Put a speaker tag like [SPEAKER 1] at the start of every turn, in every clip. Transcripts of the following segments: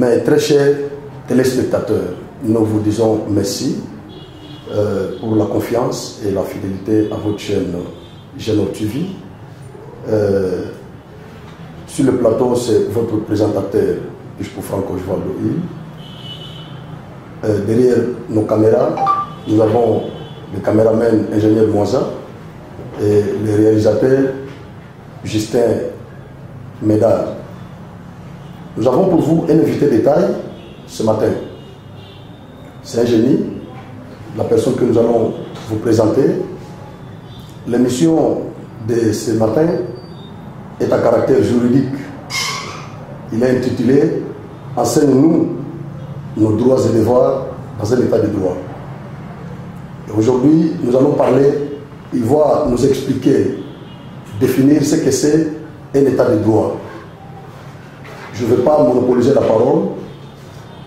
[SPEAKER 1] Mais très chers téléspectateurs, nous vous disons merci pour la confiance et la fidélité à votre chaîne Géno TV. Sur le plateau, c'est votre présentateur, Bishpo Franco Jovaldo. Derrière nos caméras, nous avons le caméraman ingénieur Moisa et le réalisateur Justin Médard. Nous avons pour vous un invité de taille ce matin. C'est un génie, la personne que nous allons vous présenter. L'émission de ce matin est à caractère juridique. Il est intitulé « Enseigne-nous nos droits et devoirs dans un état de droit ». Aujourd'hui, nous allons parler, il va nous expliquer, définir ce que c'est un état de droit. Je ne vais pas monopoliser la parole,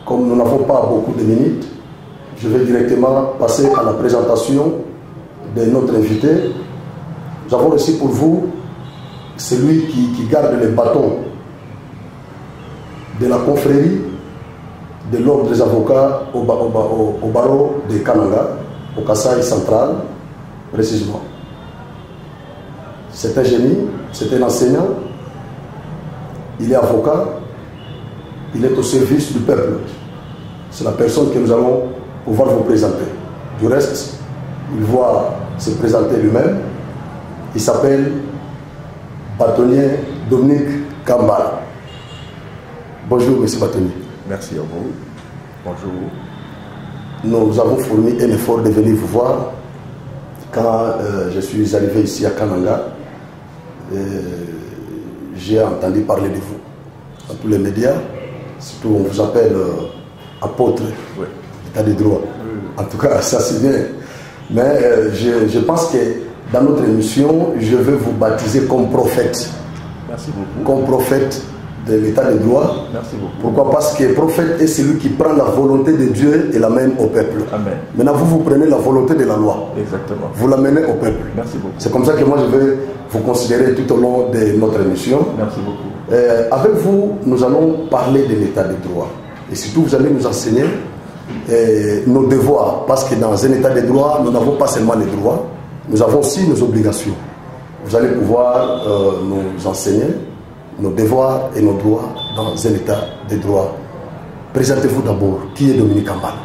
[SPEAKER 1] comme nous n'avons pas beaucoup de minutes. Je vais directement passer à la présentation de notre invité. Nous avons aussi pour vous celui qui garde les bâtons de la confrérie de l'ordre des avocats au barreau de Kananga, au Kasaï central, précisément. C'est un génie, c'est un enseignant, il est avocat, il est au service du peuple. C'est la personne que nous allons pouvoir vous présenter. Du reste, il va se présenter lui-même. Il s'appelle Bâtonnier Dominique Kambala. Bonjour, monsieur Bâtonnier.
[SPEAKER 2] Merci à vous. Bonjour.
[SPEAKER 1] Nous avons fourni un effort de venir vous voir. Quand je suis arrivé ici à Kananga, j'ai entendu parler de vous dans tous les médias. Surtout, on vous appelle apôtre,
[SPEAKER 2] oui.
[SPEAKER 1] État de droit. Oui. En tout cas, ça c'est bien. Mais je pense que dans notre émission, je vais vous baptiser comme prophète.
[SPEAKER 2] Merci beaucoup.
[SPEAKER 1] Comme prophète de l'état de droit.
[SPEAKER 2] Merci beaucoup.
[SPEAKER 1] Pourquoi? Parce que prophète est celui qui prend la volonté de Dieu et l'amène au peuple.
[SPEAKER 2] Amen.
[SPEAKER 1] Maintenant, vous prenez la volonté de la loi.
[SPEAKER 2] Exactement.
[SPEAKER 1] Vous l'amenez au peuple.
[SPEAKER 2] Merci beaucoup.
[SPEAKER 1] C'est comme ça que moi, je vais vous considérer tout au long de notre émission.
[SPEAKER 2] Merci beaucoup.
[SPEAKER 1] Avec vous, nous allons parler de l'état de droit. Et surtout, vous allez nous enseigner nos devoirs. Parce que dans un état de droit, nous n'avons pas seulement les droits, nous avons aussi nos obligations. Vous allez pouvoir nous enseigner nos devoirs et nos droits dans un état de droit. Présentez-vous d'abord. Qui est Dominique Kambala?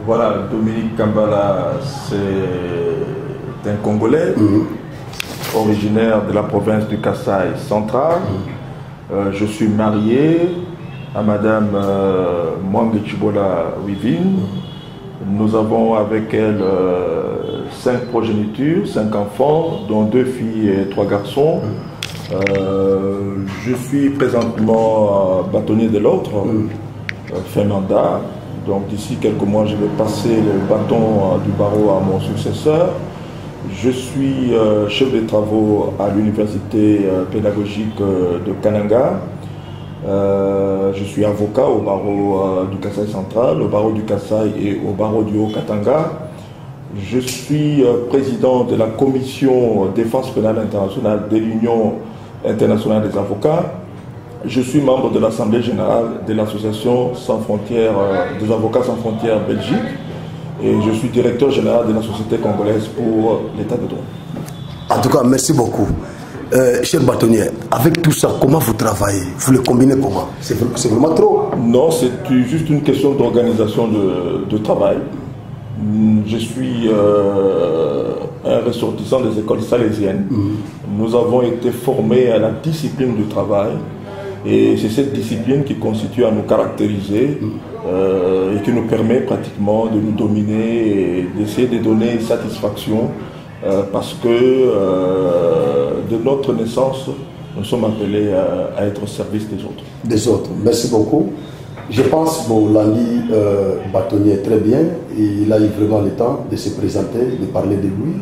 [SPEAKER 2] Voilà, Dominique Kambala, c'est un Congolais, originaire de la province du Kasaï central. Je suis marié à Madame Mwangi Chibola Wivine. Nous avons avec elle 5 progénitures, 5 enfants, dont 2 filles et 3 garçons. Je suis présentement bâtonnier de l'ordre, fait mandat. Donc d'ici quelques mois, je vais passer le bâton du barreau à mon successeur. Je suis chef de travaux à l'université pédagogique de Kananga. Je suis avocat au barreau du Kasaï central, au barreau du Kasaï et au barreau du Haut-Katanga. Je suis président de la commission défense pénale internationale de l'Union internationale des avocats. Je suis membre de l'Assemblée générale de l'Association sans frontières, des avocats sans frontières Belgique. Et je suis directeur général de la Société congolaise pour l'état de droit.
[SPEAKER 1] En tout cas, merci beaucoup. Cher bâtonnier, avec tout ça, comment vous travaillez? Vous le combinez comment? C'est vraiment trop?
[SPEAKER 2] Non, c'est juste une question d'organisation de travail. Je suis un ressortissant des écoles salésiennes. Nous avons été formés à la discipline du travail. Et c'est cette discipline qui constitue à nous caractériser et qui nous permet pratiquement de nous dominer et d'essayer de donner satisfaction parce que de notre naissance, nous sommes appelés à être au service des autres.
[SPEAKER 1] Des autres. Merci beaucoup. Je pense que Landi bâtonnier très bien. Il a eu vraiment le temps de se présenter, de parler de lui.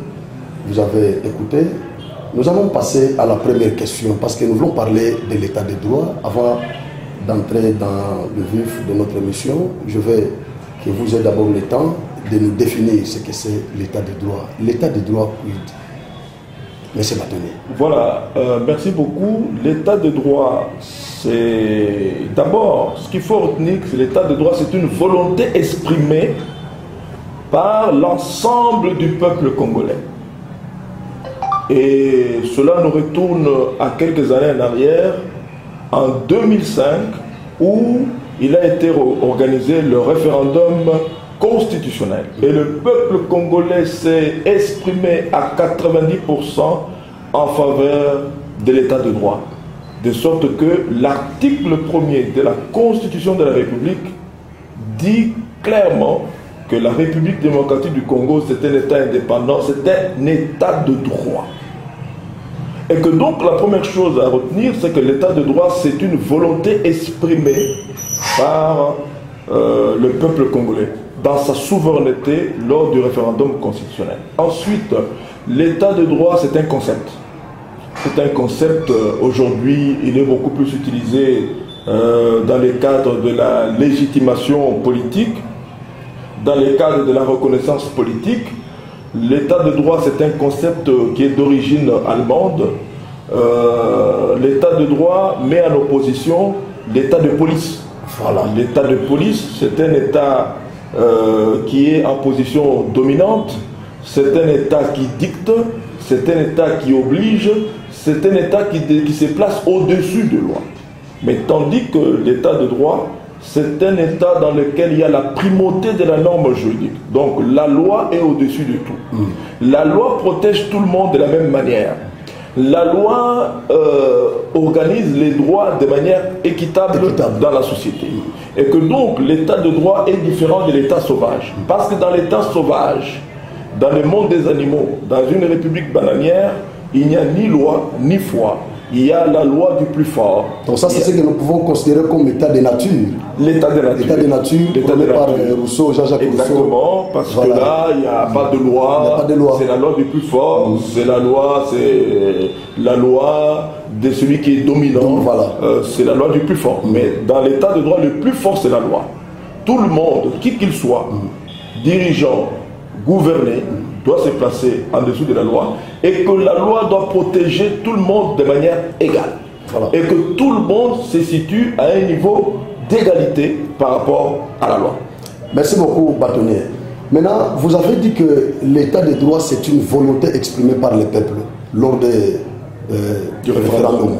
[SPEAKER 1] Vous avez écouté. Nous allons passer à la première question parce que nous voulons parler de l'état de droit. Avant d'entrer dans le vif de notre émission, je vais que vous ayez d'abord le temps de nous définir ce que c'est l'état de droit. L'état de droit, monsieur Bâtonnier.
[SPEAKER 2] Voilà, merci beaucoup. L'état de droit, c'est d'abord, ce qu'il faut retenir, c'est l'état de droit, c'est une volonté exprimée par l'ensemble du peuple congolais. Et cela nous retourne à quelques années en arrière, en 2005, où il a été organisé le référendum constitutionnel. Et le peuple congolais s'est exprimé à 90% en faveur de l'état de droit. De sorte que l'article 1er de la Constitution de la République dit clairement que la République démocratique du Congo, c'est un État indépendant, c'est un État de droit. Et que donc la première chose à retenir, c'est que l'État de droit, c'est une volonté exprimée par le peuple congolais dans sa souveraineté lors du référendum constitutionnel. Ensuite, l'État de droit, c'est un concept. C'est un concept, aujourd'hui, il est beaucoup plus utilisé dans les cadres de la légitimation politique, dans les cadres de la reconnaissance politique. L'état de droit, c'est un concept qui est d'origine allemande. L'état de droit met en opposition l'état de police. Voilà. L'état de police, c'est un état qui est en position dominante, c'est un état qui dicte, c'est un état qui oblige, c'est un état qui se place au-dessus de loi. Mais tandis que l'état de droit, c'est un état dans lequel il y a la primauté de la norme juridique. Donc la loi est au-dessus de tout. La loi protège tout le monde de la même manière. La loi organise les droits de manière équitable dans la société. Et que donc l'état de droit est différent de l'état sauvage. Parce que dans l'état sauvage, dans le monde des animaux, dans une république bananière, il n'y a ni loi ni foi. Il y a la loi du plus fort.
[SPEAKER 1] Donc ça, c'est ce que nous pouvons considérer comme l'état de nature.
[SPEAKER 2] L'état de nature.
[SPEAKER 1] L'état de nature, prôné par Rousseau, Jean-Jacques Rousseau.
[SPEAKER 2] Exactement, parce que là, il n'y a pas de loi. C'est la loi du plus fort. C'est la loi de celui qui est dominant.
[SPEAKER 1] Voilà.
[SPEAKER 2] C'est la loi du plus fort. Mais dans l'état de droit, le plus fort, c'est la loi. Tout le monde, qui qu'il soit, dirigeant, gouverné, doit se placer en dessous de la loi et que la loi doit protéger tout le monde de manière égale. Voilà. Et que tout le monde se situe à un niveau d'égalité par rapport à la loi.
[SPEAKER 1] Merci beaucoup, Bâtonnier. Maintenant, vous avez dit que l'état de droit, c'est une volonté exprimée par le peuple lors du référendum.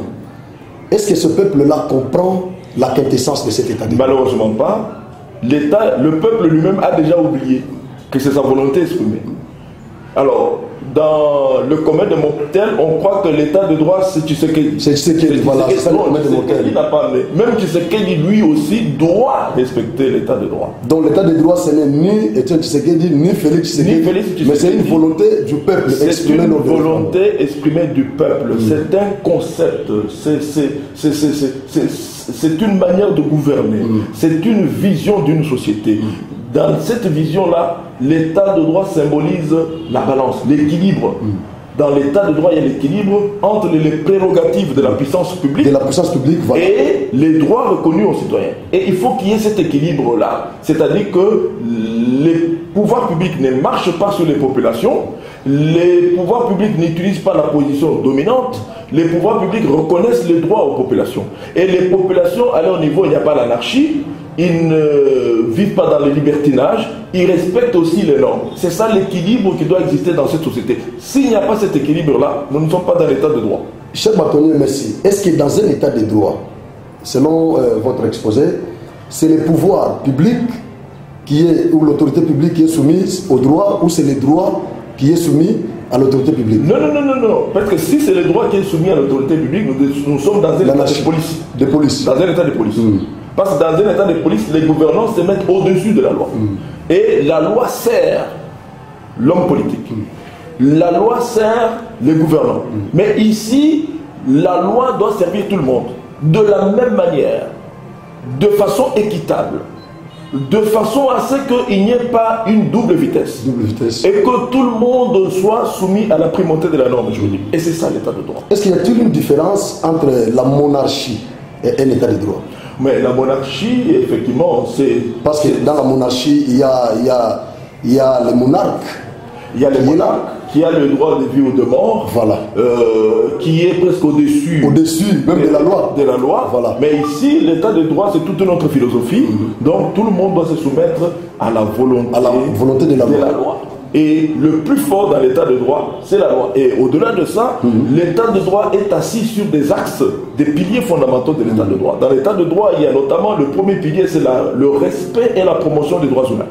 [SPEAKER 1] Est-ce que ce peuple-là comprend la quintessence de cet état de droit?
[SPEAKER 2] Malheureusement pas. Le peuple lui-même a déjà oublié que c'est sa volonté exprimée. Alors, dans le commun de Mortel, on croit que l'état de droit, c'est Tshisekedi.
[SPEAKER 1] C'est Tshisekedi, voilà, c'est le commun de Mortel.
[SPEAKER 2] Même Tshisekedi, lui aussi, doit respecter l'état de droit.
[SPEAKER 1] Donc l'état de droit, ce n'est ni Etienne Tshisekedi, ni Félix Tshisekedi, mais c'est une volonté du peuple exprimée.
[SPEAKER 2] C'est une volonté exprimée du peuple. C'est un concept, c'est une manière de gouverner, c'est une vision d'une société. Dans cette vision-là, l'état de droit symbolise la balance, l'équilibre. Dans l'état de droit, il y a l'équilibre entre les prérogatives de la puissance publique,
[SPEAKER 1] voilà,
[SPEAKER 2] et les droits reconnus aux citoyens. Et il faut qu'il y ait cet équilibre-là. C'est-à-dire que les pouvoirs publics ne marchent pas sur les populations, les pouvoirs publics n'utilisent pas la position dominante, les pouvoirs publics reconnaissent les droits aux populations. Et les populations, à leur niveau, il n'y a pas l'anarchie, ils ne vivent pas dans le libertinage, ils respectent aussi les normes. C'est ça l'équilibre qui doit exister dans cette société. S'il n'y a pas cet équilibre-là, nous ne sommes pas dans l'état de droit.
[SPEAKER 1] Cher Bâtonnier, merci. Est-ce que dans un état de droit, selon votre exposé, c'est le pouvoir public ou l'autorité publique qui est soumise au droit, ou c'est le droit qui est soumis à l'autorité publique?
[SPEAKER 2] Non. Parce que si c'est le droit qui est soumis à l'autorité publique, nous sommes dans un état de police. Dans un état de police. Parce que dans un état de police, les gouvernants se mettent au-dessus de la loi. Et la loi sert l'homme politique. La loi sert les gouvernants. Mais ici, la loi doit servir tout le monde. De la même manière, de façon équitable. De façon à ce qu'il n'y ait pas une double vitesse. Et que tout le monde soit soumis à la primauté de la norme juridique. Et c'est ça l'état de droit.
[SPEAKER 1] Est-ce qu'il y a une différence entre la monarchie et un état de droit?
[SPEAKER 2] Mais la monarchie, effectivement, c'est...
[SPEAKER 1] Parce que dans la monarchie, il y a les monarques.
[SPEAKER 2] Il y a les monarques, qui a le droit de vie ou de mort,
[SPEAKER 1] voilà.
[SPEAKER 2] Qui est presque au-dessus.
[SPEAKER 1] Au-dessus, même de la loi.
[SPEAKER 2] De la loi.
[SPEAKER 1] Voilà.
[SPEAKER 2] Mais ici, l'état de droit, c'est toute une autre philosophie. Donc, tout le monde doit se soumettre à la volonté
[SPEAKER 1] de la loi.
[SPEAKER 2] Et le plus fort dans l'état de droit, c'est la loi. Et au-delà de ça, l'état de droit est assis sur des axes, des piliers fondamentaux de l'état de droit. Dans l'état de droit, il y a notamment le premier pilier, c'est le respect et la promotion des droits humains.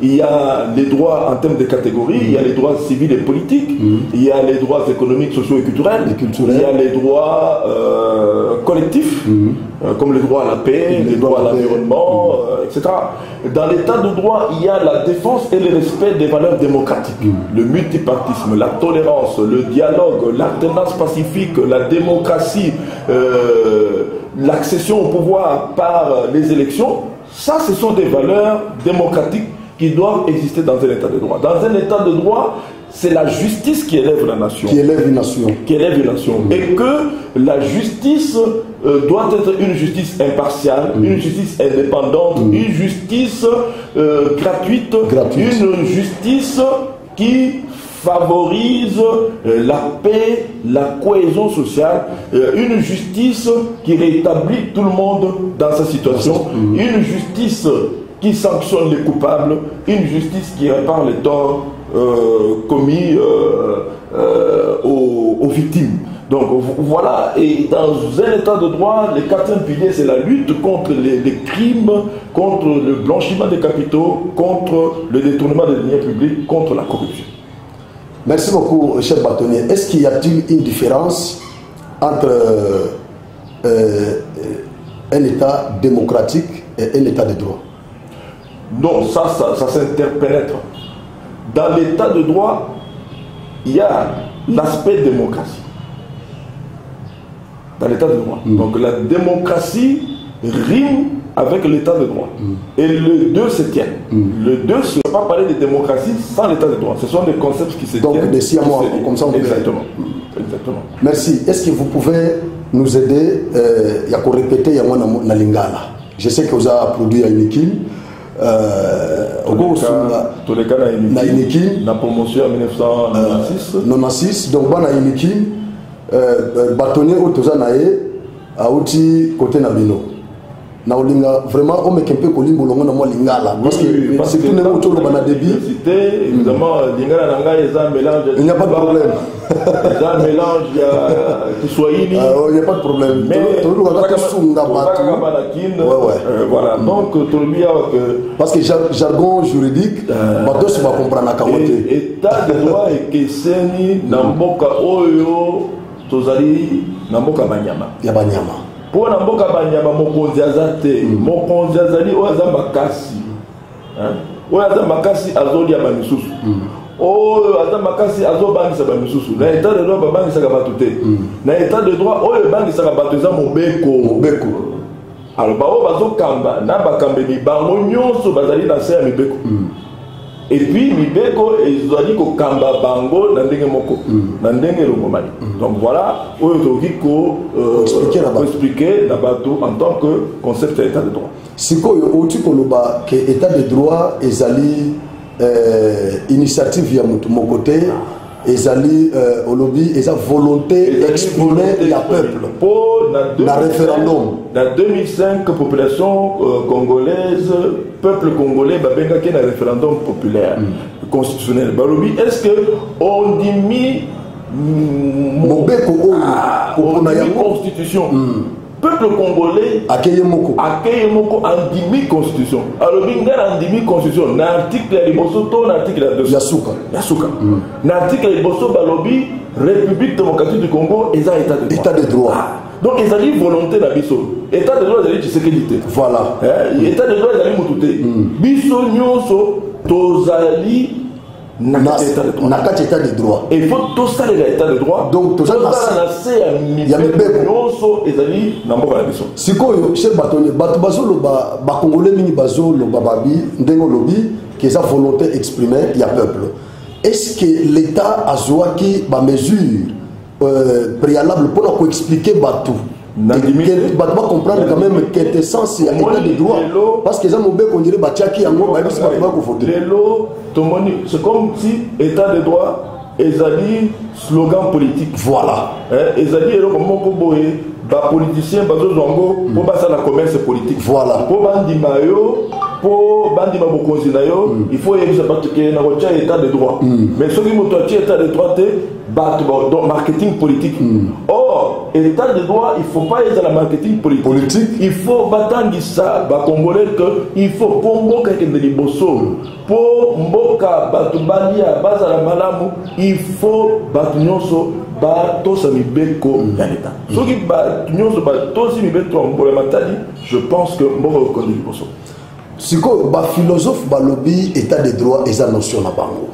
[SPEAKER 2] Il y a les droits en termes de catégories, il y a les droits civils et politiques, il y a les droits économiques, sociaux et culturels, il y a les droits collectifs, comme les droits à la paix, les droits à l'environnement, etc. Dans l'état de droit, il y a la défense et le respect des valeurs démocratiques, le multipartisme, la tolérance, le dialogue, l'alternance pacifique, la démocratie, l'accession au pouvoir par les élections. Ça, ce sont des valeurs démocratiques qui doivent exister dans un état de droit. Dans un état de droit, c'est la justice qui élève la nation.
[SPEAKER 1] Qui élève une nation.
[SPEAKER 2] Qui élève une nation. Et que la justice doit être une justice impartiale, une justice indépendante, une justice gratuite, une justice qui favorise la paix, la cohésion sociale, une justice qui rétablit tout le monde dans sa situation, une justice qui sanctionne les coupables, une justice qui répare les torts commis aux victimes. Donc voilà, et dans un état de droit, le quatrième pilier, c'est la lutte contre les crimes, contre le blanchiment des capitaux, contre le détournement des deniers publics, contre la corruption.
[SPEAKER 1] Merci beaucoup, cher bâtonnier. Est-ce qu'il y a-t-il une différence entre un État démocratique et un État de droit?
[SPEAKER 2] Non, ça s'interpénètre. Dans l'État de droit, il y a l'aspect démocratie. Dans l'État de droit. Donc la démocratie rime avec l'État de droit. Et les deux se tiennent. Le deux, je ne peux pas parler de démocratie sans l'État de droit. Ce sont des concepts qui se tiennent.
[SPEAKER 1] Donc des siamois, comme ça on peut...
[SPEAKER 2] Exactement. Exactement.
[SPEAKER 1] Merci. Est-ce que vous pouvez nous aider à répéter na Lingala? Je sais que vous avez produit à Inikin.
[SPEAKER 2] Tous les cas, na Inikin, la promotion en 1996.
[SPEAKER 1] 96. Donc, na Inikin, bâtonnier au Tozanae, à outil côté Nabino. Na olinga vraiment on met un peu kolimbo longo na mo lingala parce que c'est tout le monde autour de débit
[SPEAKER 2] évidemment lingala nanga ils ont mélange,
[SPEAKER 1] il n'y a pas de problème,
[SPEAKER 2] ils ont mélange il Kiswahili,
[SPEAKER 1] il n'y a pas de problème, mais tout le
[SPEAKER 2] voilà donc tout le monde
[SPEAKER 1] parce que jargon juridique bato se va comprendre à kamote
[SPEAKER 2] état de droit et que seni na mboka oyo tozali na mboka banyama
[SPEAKER 1] ya banyama.
[SPEAKER 2] Pour na mboka banyama mokonzi azate mokonzi azali oyo aza makasi oyo aza makasi azolia ba misusu oyo aza makasi azobangisa ba misusu na état de droit babangisaka bato te na état de droit oyo ebangisaka bato eza mobeko alors bao bazokamba na bakambeli bango nyonso bazali na se ya mibeko et puis mibeko ezali kokamba bango na ndenge moko na ndenge elongomani. Donc voilà oyo tokoki expliquer na bato en tant que concept ya état de droit.
[SPEAKER 1] Sikoyo outi koloba ke état de droit ezali initiative ya mutu moko te ezali olobi eza volonté exprimée ya peuple
[SPEAKER 2] pour
[SPEAKER 1] na référendum.
[SPEAKER 2] Dans 2005 population congolaise peuple congolais babengaki na référendum populaire constitutionnel balobi est-ce que on dimi
[SPEAKER 1] mobeko oyo
[SPEAKER 2] constitution peuple congolais accueille moko andimi constitution alors ngana andimi constitution na article ya liboso to na article ya
[SPEAKER 1] suka
[SPEAKER 2] na article ya liboso balobi république démocratique du Congo eza état de droit. Donc ils ont dit volonté na biso état de droit ezali tshisekedi.
[SPEAKER 1] Voilà
[SPEAKER 2] état de droit ezali mutu te biso nyonso tozali na
[SPEAKER 1] kati état de droit.
[SPEAKER 2] Il faut tout ça l'état de droit. Donc tout ça ya mibeko nyonso ezali na mboka na biso.
[SPEAKER 1] Sikoyo cher bâtonnier bato bazolo ba congolais mingi bazolo bababi ndengo lobi que sa volonté exprimée ya peuple. Est-ce que l'état a joué ba mesure préalable pour expliquer batou Tu vas comprendre quand même quel sens c'est l'état de droit. Parce que ça on dirait Bachaki en gros,
[SPEAKER 2] c'est comme si état de droit ezali slogan politique.
[SPEAKER 1] Voilà.
[SPEAKER 2] Ezali les politiciens pour passer la commerce politique.
[SPEAKER 1] Voilà.
[SPEAKER 2] Pour bandima yo, pour bandima bokonzina yo, il faut y avoir état de droit. Mais ce qui est état de droit dans marketing politique. Or, état de droit, il ne faut pas être dans la marketing politique. Il faut battre ça, Congolais, il faut pour Mboka Kendeliboso, pour Mboka Batubalia, Bazala Malamu, il faut battre bato samibeko ya l'État. Ce qui bato samibeko je pense que Mboka Kendeliboso.
[SPEAKER 1] Si ba philosophe ba lobby état de droit et sa notion na bango.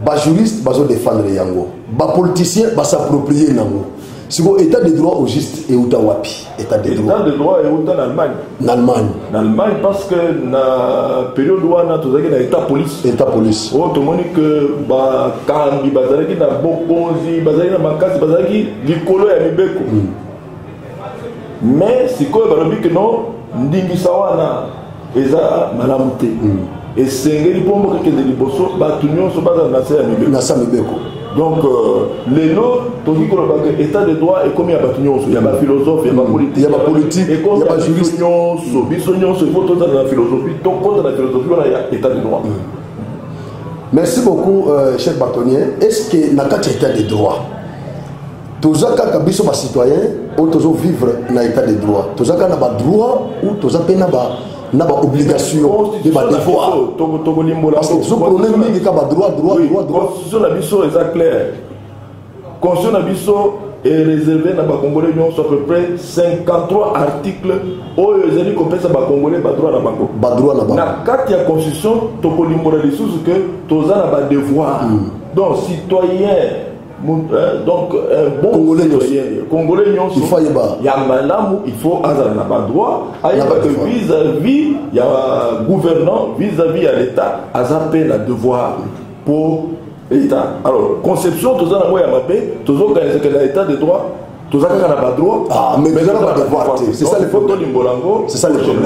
[SPEAKER 1] Ba juriste bazo défendre yango. Ba politicien ba s'approprier nango. Si vous état de droit au juste et où wapi état de droit.
[SPEAKER 2] État de droit et où en Allemagne.
[SPEAKER 1] En Allemagne.
[SPEAKER 2] En Allemagne parce que na période où on a tout ça état police.
[SPEAKER 1] État police.
[SPEAKER 2] Oh tout le monde que ba kambi bazalaki na bokonzi bazalaki na makasi bazalaki likolo ya mibeko. Mais si quoi ba lobi que non ndingisa wana eza malamu te. Et sengeli pour moi que de liboso ba tunyo so baza na sa mibeko.
[SPEAKER 1] Na sa mibeko.
[SPEAKER 2] Donc, les lots, l'état de droit est comme il y a des philosophes, il y a des
[SPEAKER 1] politiques, il y a des juristes.
[SPEAKER 2] Il y a la philosophie, donc contre la philosophie, il y a l'état de droit.
[SPEAKER 1] Merci beaucoup, cher bâtonnier. Est-ce que dans l'état de droit, tous les citoyens ont vivre dans l'état de droit? Tous les droit ou tous les na ba obligation de ba devoir parce que ce problème ni ka ba droit
[SPEAKER 2] constitution na biso est clair. Constitution na biso est réservé na ba congolais nyonso à peu près 53 articles oyo ezali kopesa ba congolais ba droit na bango na kati ya constitution to kolimbola lisusu que toza na ba devoir. Donc citoyen donc un bon Congolais
[SPEAKER 1] il faut
[SPEAKER 2] y a malamu il faut avoir droit vis-à-vis il y a gouvernant vis-à-vis à l'État azaper la devoir pour l'État. Alors conception tous en moyen mapé tous organiser que l'État de droit tous en pas droit
[SPEAKER 1] mais pas devoir c'est ça le
[SPEAKER 2] problème limbolango
[SPEAKER 1] c'est ça le problème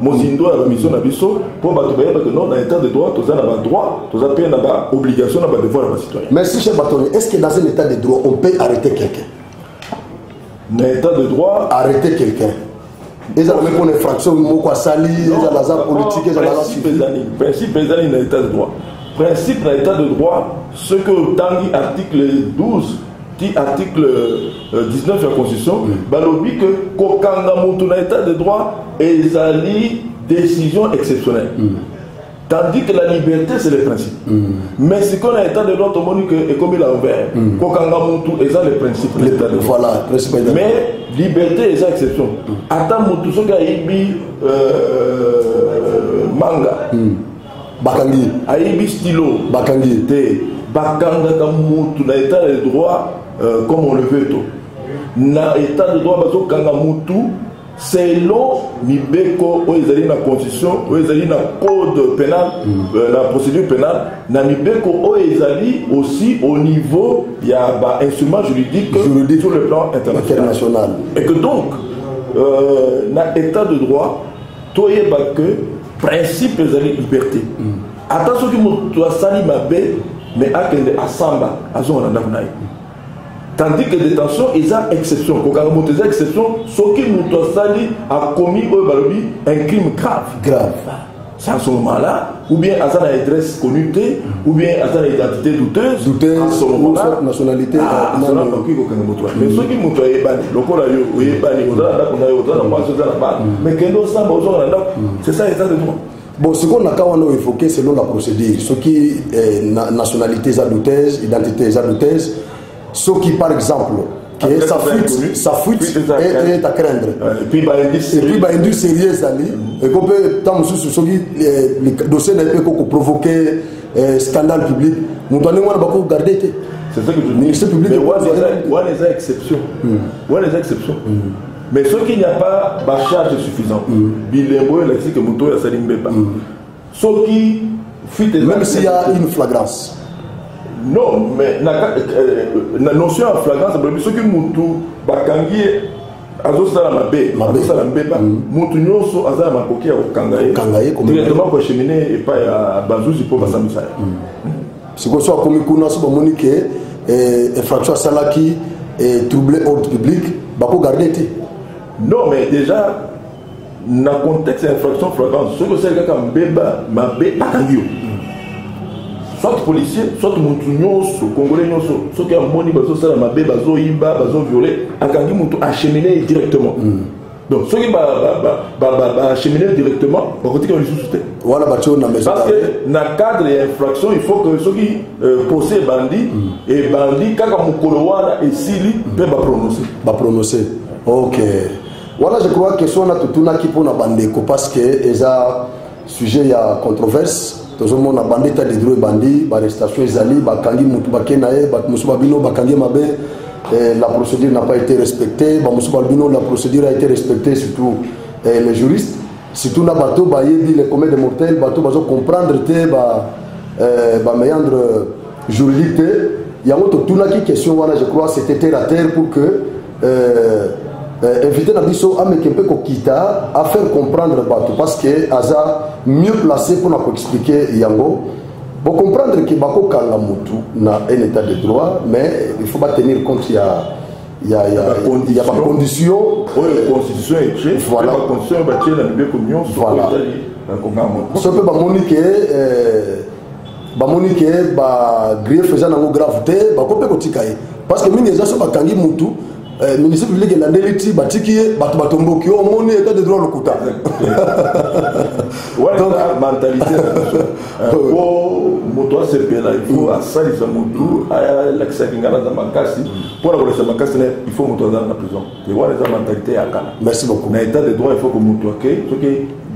[SPEAKER 2] mozindo à la mission na biso pour batubaye parce que non dans l'état de droit tous en pas droit tous en payer na ba obligation na ba devoir na citoyen.
[SPEAKER 1] Merci cher bâtonnier. Est-ce que dans un état de droit on peut arrêter quelqu'un?
[SPEAKER 2] Dans l'état de droit
[SPEAKER 1] arrêter quelqu'un ils ont même une infraction moko sali ils ont la politique ils ont la
[SPEAKER 2] principe dans l'état de droit principe dans l'état de droit ce que tangi article 12 article 19 de la Constitution, balobi que kokanga mutu na état de droit ezali décision exceptionnelle. Tandis que la liberté c'est le principe. Mais si on a état de droit, tout le monde est comme il a ouvert. Kokanga mutu ezali le principe.
[SPEAKER 1] Voilà, principe.
[SPEAKER 2] Mais liberté est exception. Attends mutu soka ibi manga.
[SPEAKER 1] Bakangi.
[SPEAKER 2] Aibi stylo.
[SPEAKER 1] Bakangi.
[SPEAKER 2] Te bakanga mutu na état de droit. Comme on le veut tout. Na état de droit bazo kanga mutu selon mibeko o ezali na constitution o ezali na code pénal la procédure pénale na mibeko o ezali aussi au niveau il y a ba instrument juridique sur le plan international. Et que donc na état de droit toyeba que principe ezali liberté. Attention que mutu asali mabe mais akende asamba azona ndakunayi. Tandis que détention, il y a exception. Quand on a exception, ce qui a commis un crime grave. C'est à ce moment-là, ou bien à sa adresse connue, ou bien à sa identité douteuse,
[SPEAKER 1] à ce moment-là, nationalité,
[SPEAKER 2] mais ceux qui m'ont fait c'est ça l'état de droit.
[SPEAKER 1] Bon, ce qu'on a évoqué selon la procédure, ce qui est nationalité douteuse, identité douteuse, ce qui, par exemple, sa fuite est à craindre. Et puis, il y a une sérieuse et qu'on peut, tant que le dossier n'a pas provoqué scandale public, nous donnons un garder.
[SPEAKER 2] C'est ça que je dis.
[SPEAKER 1] Ministère public,
[SPEAKER 2] il y a des exceptions. Mais ce qu'il n'y a pas de charge suffisante, bilingue, lexique, mouton, ça ne pas. Ce qui fuite
[SPEAKER 1] même s'il y a une flagrance.
[SPEAKER 2] Non, mais la notion en flagrance, c'est que Moutou Bakangi azosala mabe azosala mbeba mutu nyonso azala makoki ya kokangaye directement koacheminer epai ya bazuzi mpo basambisa ye
[SPEAKER 1] sikoyo so akomi kuna so bamoni ke infraction asalaki troubler ordre public bakogarde te.
[SPEAKER 2] Non, mais déjà na contexte ya infraction flagrance soki osali kaka mbeba mabe akangi yo soit policier, soit mutu nyonso, congolais nyonso, soki amoni bazosala mabe, bazoyiba, bazoviole, akangi mutu acheminer directement. Donc, soki acheminer directement, bakotika lisusu te.
[SPEAKER 1] Voilà,
[SPEAKER 2] parce que dans le cadre de l'infraction, il faut que soki procès bandi et bandi kaka mukolo wana esili pe ba
[SPEAKER 1] prononcer. OK. Voilà, je crois que soit tutuna ki pona bandeko parce que eza sujet ya controverse. Tout le monde a bandé des droits bandits, l'arrestation ezali, bakangi mutu bakenae, musuba bino bakangi mabe, la procédure n'a pas été respectée, musuba bino la procédure a été respectée surtout les juristes, surtout na bateau bayebi les communs de mortels, bateau bazo comprendre te ba méandre juridique, il y a toute une question voilà je crois c'était terre à terre pour que inviter Nabiso à Mekempe Kokita à faire comprendre bateau parce que Aza mieux placé pour nous expliquer Yango pour comprendre que Bako Kangamutu n'a un état de droit mais il faut pas tenir compte il y a pas condition
[SPEAKER 2] constitution est
[SPEAKER 1] voilà
[SPEAKER 2] condition bâtie la Bible communion
[SPEAKER 1] voilà ça peut ba monique ba grief faisant en gravité ba ko pe kotikaye parce que mini ezaso bakangi mutu ministre public la ndeliti batikiye batomboki o moni état de droit lokuta
[SPEAKER 2] donc mentalité pour moto se pela il faut asalisa mutu aya l'accès dans makasi pour la laisser makasi il faut moto dans la prison et voilà la mentalité ya kana.
[SPEAKER 1] Merci beaucoup.
[SPEAKER 2] Mais état de droit il faut que mutu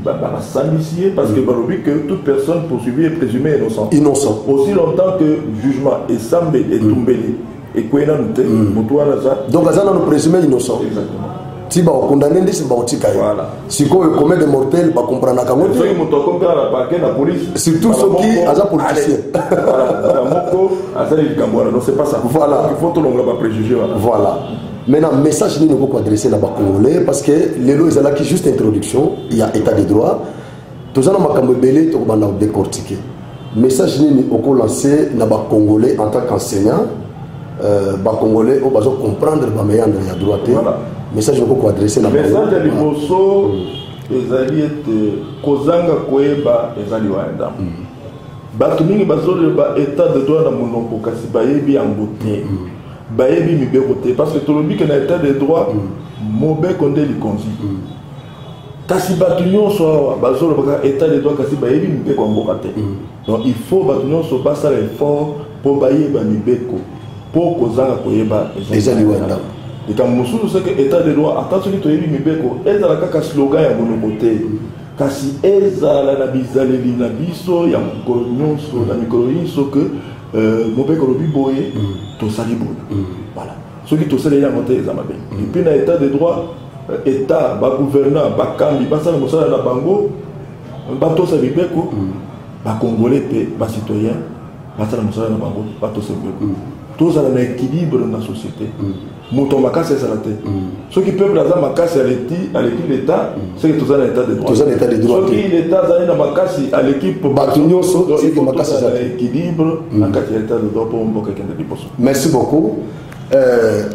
[SPEAKER 2] parce que que toute personne poursuivie est présumée innocent. Aussi longtemps que jugement est semblé et tombé et quoi
[SPEAKER 1] donc Azana nous présumé innocent.
[SPEAKER 2] Exactement.
[SPEAKER 1] Si ba condamné ndisi ba otika.
[SPEAKER 2] Voilà.
[SPEAKER 1] Si ko commet des mortels ba comprendre kango.
[SPEAKER 2] So il moto comprendre la parquet la police.
[SPEAKER 1] Surtout ceux qui aza politicien.
[SPEAKER 2] Voilà. Moko azali kambwana non c'est pas ça.
[SPEAKER 1] Voilà.
[SPEAKER 2] Il faut tout l'on pas préjuger
[SPEAKER 1] voilà. Maintenant, message ni nous adresser là-bas congolais parce que les lois là qui juste introduction, il y a état de droit. Tous en makambo belé to banda décortiquer. Message ni nous lancer là-bas congolais en tant qu'enseignant, ba congolais au besoin comprendre ba meilleur ya droit.
[SPEAKER 2] Voilà.
[SPEAKER 1] Message nous adresser là-bas.
[SPEAKER 2] Message de liboso ezali et kozanga koeba ezali waenda. Bato mingi bazole ba état de droit na monoko kasi bayebi amboté. Bayebi mibekote parce que tout le monde qui a état de droit mauvais condé li konzi kasi batunyo so bazolo baka état de droit kasi bayebi mibeko ngokate donc il faut batunyo so basa l'effort pour bayeba mibeko pour kozanga koyeba
[SPEAKER 1] ezali wanda
[SPEAKER 2] et comme mususu c'est que état de droit attention to yebi mibeko ezala kaka slogan ya monokote kasi ezala na bizaleli na biso ya mkonyo so na mikroinso que mauvais kolobi boye to sali boye voilà ceux qui to sali ya monter les amabe et puis na état de droit état ba gouverneur ba kambi ba sala mosala na bango ba to sa bibeko ba congolais pe ba citoyen ba sala mosala na bango ba to sa bibeko to sala na équilibre dans la société moto makasi ça la tête ceux qui peuvent la makasi à l'état c'est que tous en état de droit
[SPEAKER 1] tous en état de droit
[SPEAKER 2] ceux qui l'état za na makasi à l'équipe
[SPEAKER 1] batunyo so c'est que makasi ça
[SPEAKER 2] équilibre en cas d'état de droit pour mboka kende liposo.
[SPEAKER 1] Merci beaucoup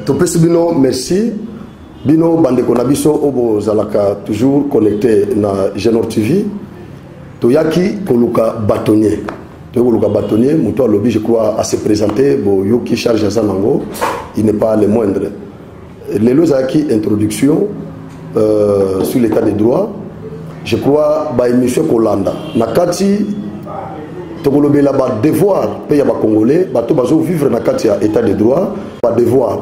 [SPEAKER 1] to pesi bino merci bino bandeko na biso obo zalaka toujours connecté na Genor TV to yaki koluka bâtonnier le bâtonnier, Moutoua Lobby, je crois, à se présenter, bon, Yoki charge à Zanango, il n'est pas le moindre. Les Lozaki, introduction sur l'état des droits, je crois, bah, émission Kolanda. Nakati, Togolobé là-bas, devoir, pays à Congolais, bah, tout bazo vivre Nakati à état des droits, bah, devoir.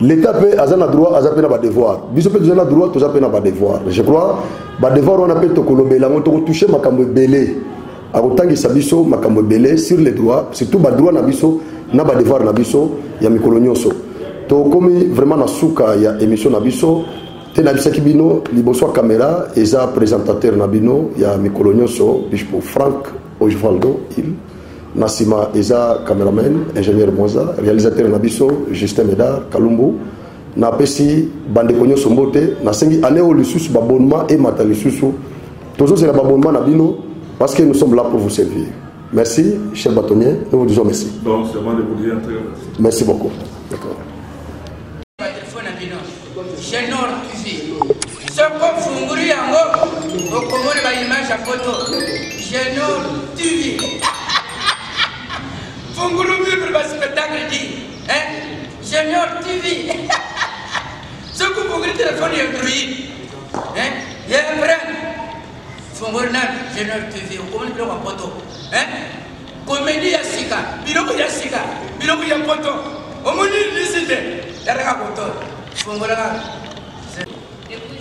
[SPEAKER 1] L'État peut avoir droit, à avoir devoir. Biso peut avoir droit, tout ça peut avoir devoir. Je crois, bah, devoir, on appelle Togolobé, là, on touche ma cambe belé. A autant que sabiso makambo belé sur les droits surtout ba droit na biso na ba devoir na biso ya mikolo nyonso to komi vraiment na suka ya émission na biso te na bisaki bino liboso caméra eza présentateur na bino ya mikolo nyonso bispo Frank Osvaldo il Nassima Eza, caméraman, ingénieur Moza, réalisateur Nabiso, Justin Médard, Kalumbo. Na pesi bande konyo sombote, na sengi aneo lisusu babonnement et mata lisusu. Toujours c'est l'abonnement Nabino parce que nous sommes là pour vous servir. Merci, cher bâtonnier, nous vous disons merci.
[SPEAKER 2] Donc, c'est moi de vous dire un très grand merci.
[SPEAKER 1] Merci beaucoup. D'accord.
[SPEAKER 3] Génor TV. Ce qu'on funguri yango, au commande ba image à photo. Génor TV. Funguru vivre ba spectacle dit. Hein? Génor TV. Ce qu'on funguri téléphone Android. Hein? Y'a un vrai. Funguru na Génor TV, au commande ba photo. Hein? Comédie ya sika, biloko ya sika, biloko ya photo. Au monde lisite. Y'a rien photo.
[SPEAKER 4] De vous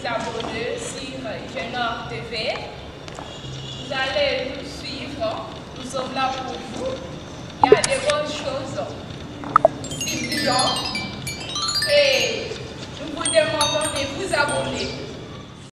[SPEAKER 4] abonner sur Génor TV. Vous allez nous suivre. Nous sommes là pour vous. Il y a des bonnes choses. Stimulant. Et nous vous demandons de vous abonner.